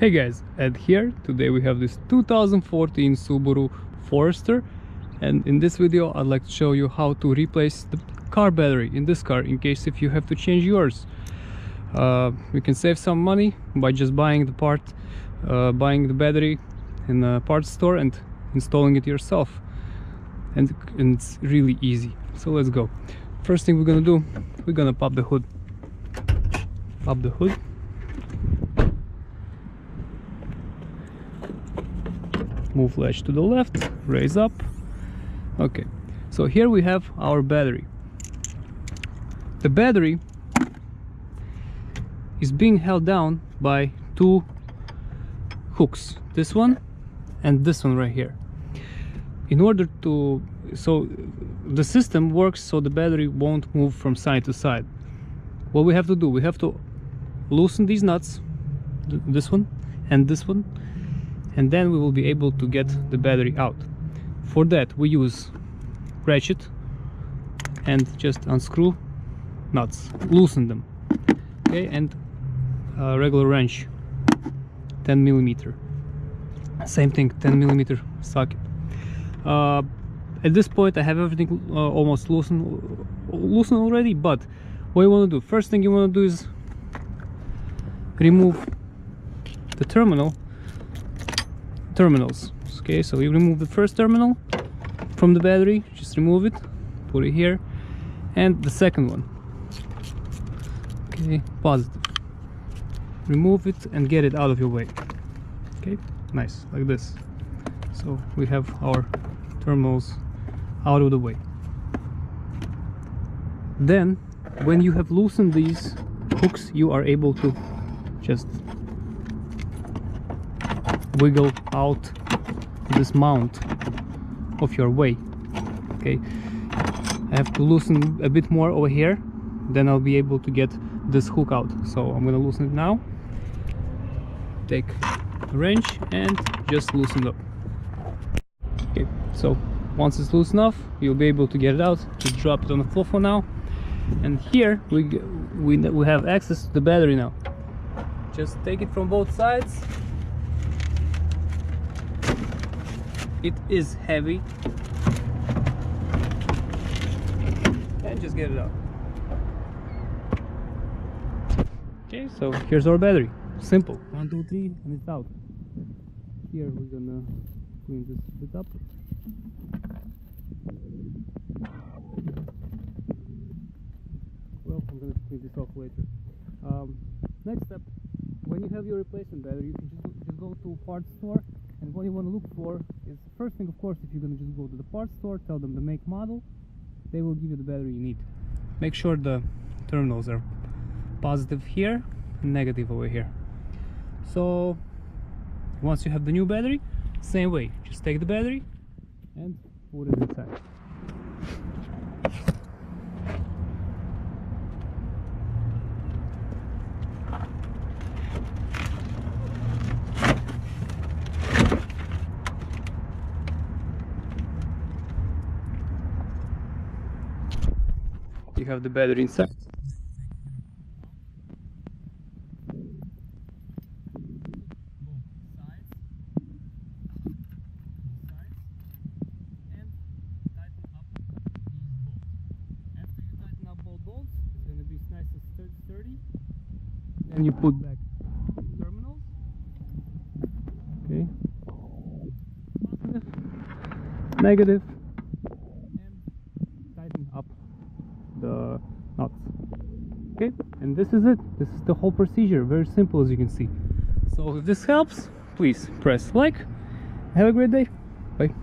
Hey guys, and here today we have this 2014 Subaru Forester, and in this video I'd like to show you how to replace the car battery in this car in case if you have to change yours. You can save some money by just buying the part, buying the battery in a parts store and installing it yourself, and it's really easy. So let's go. First thing we're gonna do, we're gonna pop the hood. Move latch to the left, raise up. Okay, so here we have our battery. The battery is being held down by two hooks, this one and this one right here. In order to, so the system works so the battery won't move from side to side. What we have to do, we have to loosen these nuts, this one and this one, and then we will be able to get the battery out. For that we use ratchet and just unscrew nuts, loosen them, okay, and a regular wrench, 10mm, same thing, 10mm socket. At this point I have everything almost loosened already, but what you want to do, first thing you want to do is remove the terminals. Okay, so you remove the first terminal from the battery, just remove it, put it here, and the second one, okay, positive, remove it and get it out of your way. Okay, nice, like this. So we have our terminals out of the way. Then when you have loosened these hooks, you are able to just wiggle out this mount of your way. Okay, I have to loosen a bit more over here, then I'll be able to get this hook out. So I'm gonna loosen it now, take the wrench and just loosen it up. Okay, so once it's loose enough, you'll be able to get it out. Just drop it on the floor for now, and here we have access to the battery now. Just take it from both sides. It is heavy, and just get it out. Okay, so here's our battery. Simple. 1, 2, 3, and it's out. Here we're gonna clean this bit up. Well, I'm gonna clean this off later. Next step, when you have your replacement battery, you can just go to a parts store, and what you want to look for is, first thing, of course, if you're going to just go to the parts store, tell them the make, model, they will give you the battery you need. Make sure the terminals are positive here and negative over here. So once you have the new battery, same way, just take the battery and put it inside. You have the battery inside. Then you put back terminals, okay, positive, negative, and tighten up the nuts. Okay, and this is it. This is the whole procedure, very simple, as you can see. So if this helps, please press like. Have a great day. Bye.